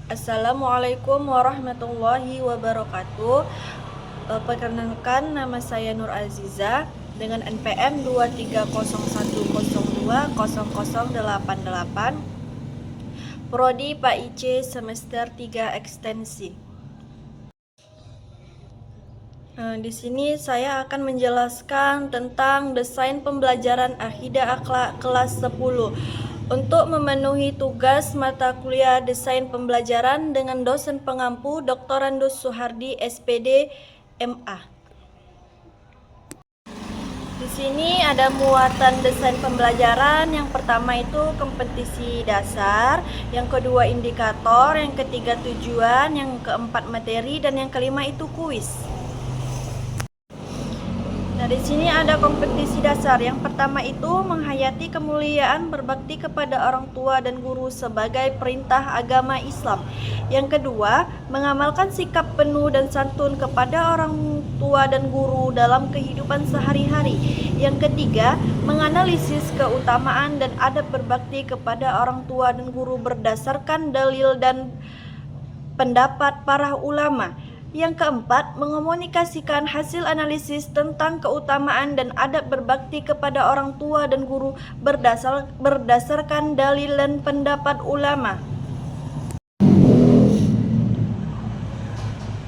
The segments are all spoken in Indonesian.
Assalamualaikum warahmatullahi wabarakatuh. Perkenalkan, nama saya Nur Aziza dengan NPM 23010200088, Prodi PAIC semester 3 ekstensi. Di sini saya akan menjelaskan tentang desain pembelajaran Akidah Akhlak kelas 10 untuk memenuhi tugas mata kuliah desain pembelajaran dengan dosen pengampu Dr. Randus Suhardi SPD MA. Di sini ada muatan desain pembelajaran. Yang pertama itu kompetisi dasar, yang kedua indikator, yang ketiga tujuan, yang keempat materi, dan yang kelima itu kuis. Nah, di sini ada kompetisi dasar. Yang pertama itu menghayati kemuliaan berbakti kepada orang tua dan guru sebagai perintah agama Islam. Yang kedua, mengamalkan sikap penuh dan santun kepada orang tua dan guru dalam kehidupan sehari-hari. Yang ketiga, menganalisis keutamaan dan adab berbakti kepada orang tua dan guru berdasarkan dalil dan pendapat para ulama. Yang keempat, mengomunikasikan hasil analisis tentang keutamaan dan adab berbakti kepada orang tua dan guru berdasarkan dalil dan pendapat ulama.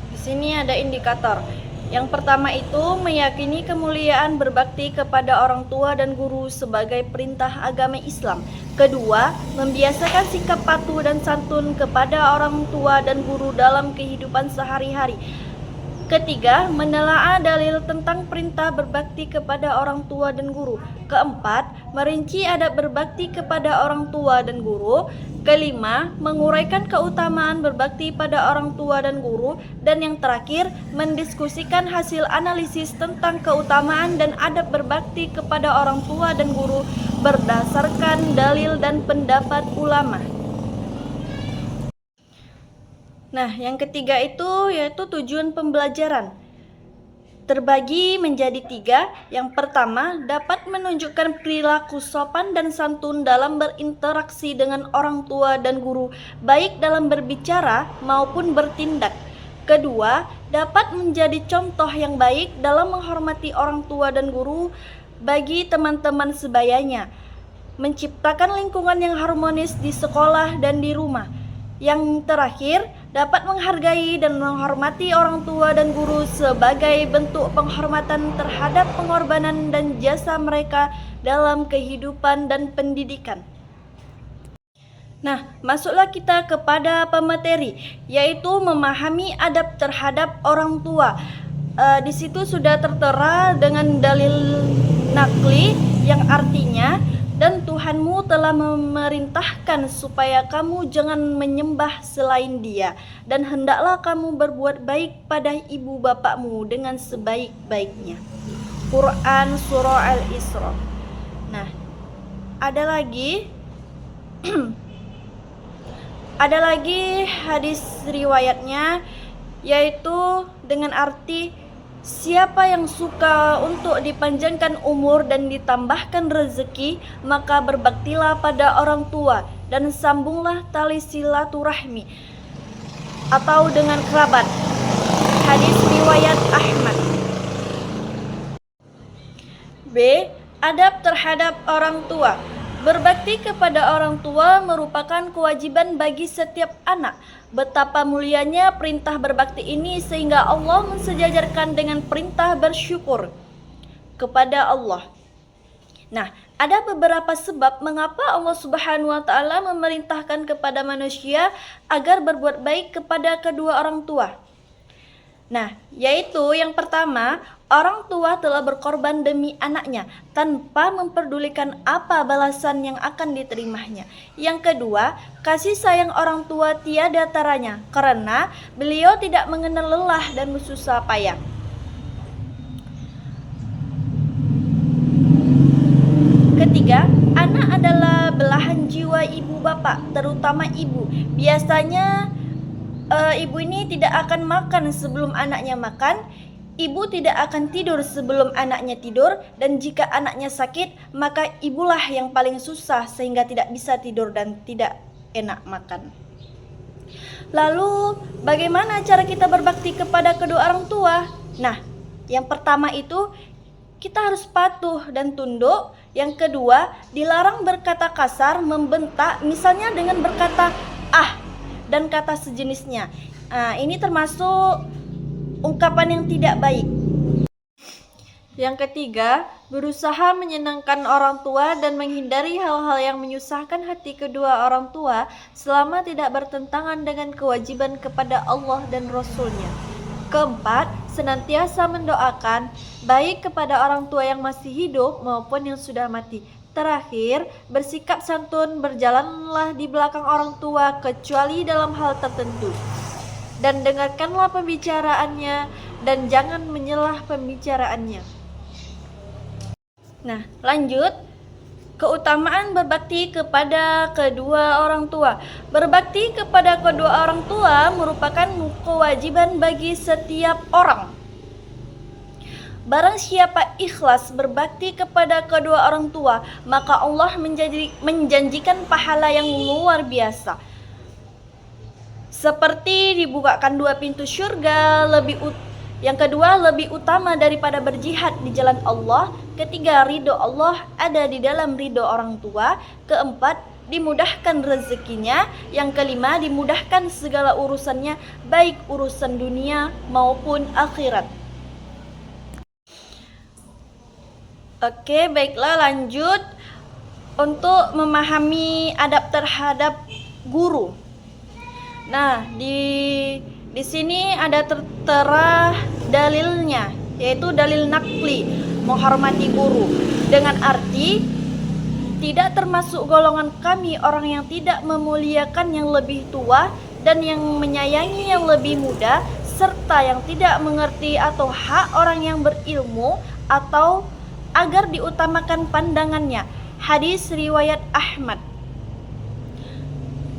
Di sini ada indikator. Yang pertama itu meyakini kemuliaan berbakti kepada orang tua dan guru sebagai perintah agama Islam. Kedua, membiasakan sikap patuh dan santun kepada orang tua dan guru dalam kehidupan sehari-hari. Ketiga, menelaah dalil tentang perintah berbakti kepada orang tua dan guru. Keempat, merinci adab berbakti kepada orang tua dan guru. Kelima, menguraikan keutamaan berbakti pada orang tua dan guru. Dan yang terakhir, mendiskusikan hasil analisis tentang keutamaan dan adab berbakti kepada orang tua dan guru berdasarkan dalil dan pendapat ulama. Nah, yang ketiga itu yaitu tujuan pembelajaran. Terbagi menjadi tiga. Yang pertama, dapat menunjukkan perilaku sopan dan santun dalam berinteraksi dengan orang tua dan guru, baik dalam berbicara maupun bertindak. Kedua, dapat menjadi contoh yang baik dalam menghormati orang tua dan guru bagi teman-teman sebayanya, menciptakan lingkungan yang harmonis di sekolah dan di rumah. Yang terakhir, dapat menghargai dan menghormati orang tua dan guru sebagai bentuk penghormatan terhadap pengorbanan dan jasa mereka dalam kehidupan dan pendidikan. Nah, masuklah kita kepada pemateri, yaitu memahami adab terhadap orang tua. Di situ sudah tertera dengan dalil nakli yang artinya, dan Tuhanmu telah memerintahkan supaya kamu jangan menyembah selain Dia, dan hendaklah kamu berbuat baik pada ibu bapakmu dengan sebaik-baiknya. Quran Surah Al-Isra. Nah, ada lagi ada lagi hadis riwayatnya, yaitu dengan arti, siapa yang suka untuk dipanjangkan umur dan ditambahkan rezeki, maka berbaktilah pada orang tua dan sambunglah tali silaturahmi atau dengan kerabat. Hadis riwayat Ahmad. B. Adab terhadap orang tua. Berbakti kepada orang tua merupakan kewajiban bagi setiap anak. Betapa mulianya perintah berbakti ini sehingga Allah mensejajarkan dengan perintah bersyukur kepada Allah. Nah, ada beberapa sebab mengapa Allah Subhanahu wa taala memerintahkan kepada manusia agar berbuat baik kepada kedua orang tua. Nah, yaitu yang pertama, orang tua telah berkorban demi anaknya tanpa memperdulikan apa balasan yang akan diterimanya. Yang kedua, kasih sayang orang tua tiada taranya karena beliau tidak mengenal lelah dan susah payah. Ketiga, anak adalah belahan jiwa ibu bapak, terutama ibu. Biasanya ibu ini tidak akan makan sebelum anaknya makan, ibu tidak akan tidur sebelum anaknya tidur, dan jika anaknya sakit, maka ibulah yang paling susah sehingga tidak bisa tidur dan tidak enak makan. Lalu, bagaimana cara kita berbakti kepada kedua orang tua? Nah, yang pertama itu kita harus patuh dan tunduk. Yang kedua, dilarang berkata kasar, membentak, misalnya dengan berkata "ah" dan kata sejenisnya. Ini termasuk ungkapan yang tidak baik. Yang ketiga, berusaha menyenangkan orang tua dan menghindari hal-hal yang menyusahkan hati kedua orang tua selama tidak bertentangan dengan kewajiban kepada Allah dan Rasul-Nya. Keempat, senantiasa mendoakan baik kepada orang tua yang masih hidup maupun yang sudah mati. Terakhir, bersikap santun, berjalanlah di belakang orang tua kecuali dalam hal tertentu. Dan dengarkanlah pembicaraannya dan jangan menyelah pembicaraannya. Nah, lanjut. Keutamaan berbakti kepada kedua orang tua. Berbakti kepada kedua orang tua merupakan kewajiban bagi setiap orang. Barang siapa ikhlas berbakti kepada kedua orang tua, maka Allah menjanjikan pahala yang luar biasa. Seperti dibukakan 2 pintu surga, yang kedua lebih utama daripada berjihad di jalan Allah. Ketiga, ridho Allah ada di dalam ridho orang tua. Keempat, dimudahkan rezekinya. Yang kelima, dimudahkan segala urusannya, baik urusan dunia maupun akhirat. Oke, baiklah, lanjut untuk memahami adab terhadap guru. Nah, di sini ada tertera dalilnya, yaitu dalil nakli, menghormati guru, dengan arti tidak termasuk golongan kami orang yang tidak memuliakan yang lebih tua dan yang menyayangi yang lebih muda, serta yang tidak mengerti atau hak orang yang berilmu atau agar diutamakan pandangannya. Hadis riwayat Ahmad.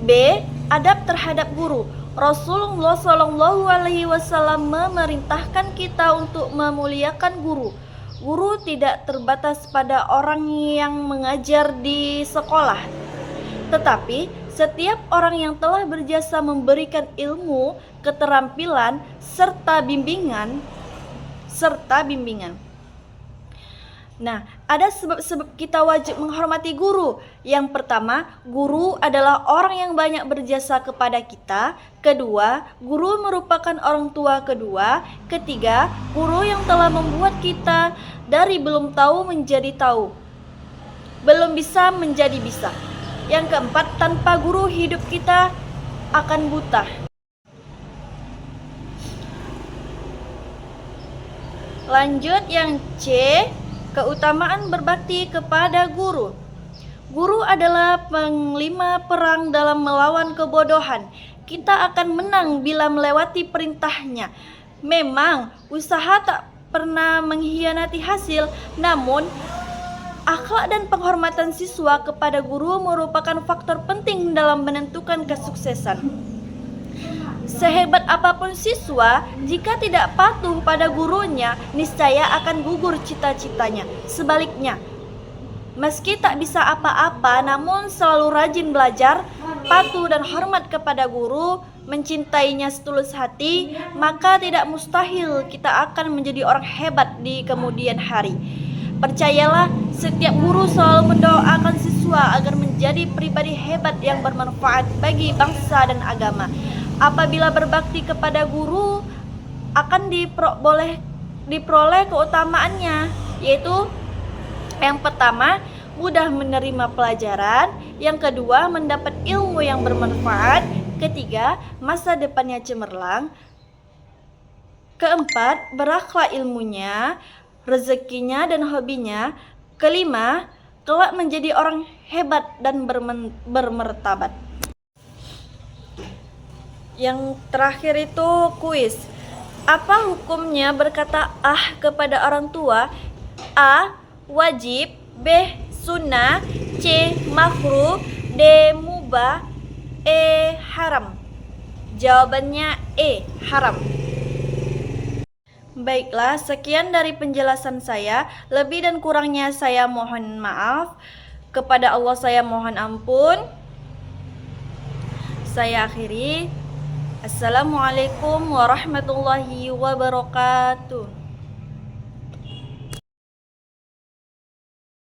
B. Adab terhadap guru. Rasulullah SAW memerintahkan kita untuk memuliakan guru. Guru tidak terbatas pada orang yang mengajar di sekolah, tetapi setiap orang yang telah berjasa memberikan ilmu, keterampilan, serta bimbingan. Nah, ada sebab-sebab kita wajib menghormati guru. Yang pertama, guru adalah orang yang banyak berjasa kepada kita. Kedua, guru merupakan orang tua kedua. Ketiga, guru yang telah membuat kita dari belum tahu menjadi tahu, belum bisa menjadi bisa. Yang keempat, tanpa guru hidup kita akan buta. Lanjut yang C. Keutamaan berbakti kepada guru. Guru adalah panglima perang dalam melawan kebodohan. Kita akan menang bila melewati perintahnya. Memang usaha tak pernah mengkhianati hasil, namun akhlak dan penghormatan siswa kepada guru merupakan faktor penting dalam menentukan kesuksesan. Sehebat apapun siswa, jika tidak patuh pada gurunya, niscaya akan gugur cita-citanya. Sebaliknya, meski tak bisa apa-apa, namun selalu rajin belajar, patuh dan hormat kepada guru, mencintainya setulus hati, maka tidak mustahil kita akan menjadi orang hebat di kemudian hari. Percayalah, setiap guru selalu mendoakan siswa agar menjadi pribadi hebat yang bermanfaat bagi bangsa dan agama. Apabila berbakti kepada guru, akan diperoleh keutamaannya, yaitu yang pertama, mudah menerima pelajaran. Yang kedua, mendapat ilmu yang bermanfaat. Ketiga, masa depannya cemerlang. Keempat, berakhlak ilmunya, rezekinya dan hobinya. Kelima, kelak menjadi orang hebat dan bermartabat. Yang terakhir itu kuis. Apa hukumnya berkata "ah" kepada orang tua? A. Wajib. B. Sunnah. C. Makruh. D. Mubah. E. Haram. Jawabannya E. Haram. Baiklah, sekian dari penjelasan saya. Lebih dan kurangnya saya mohon maaf. Kepada Allah saya mohon ampun. Saya akhiri. Assalamualaikum warahmatullahi wabarakatuh.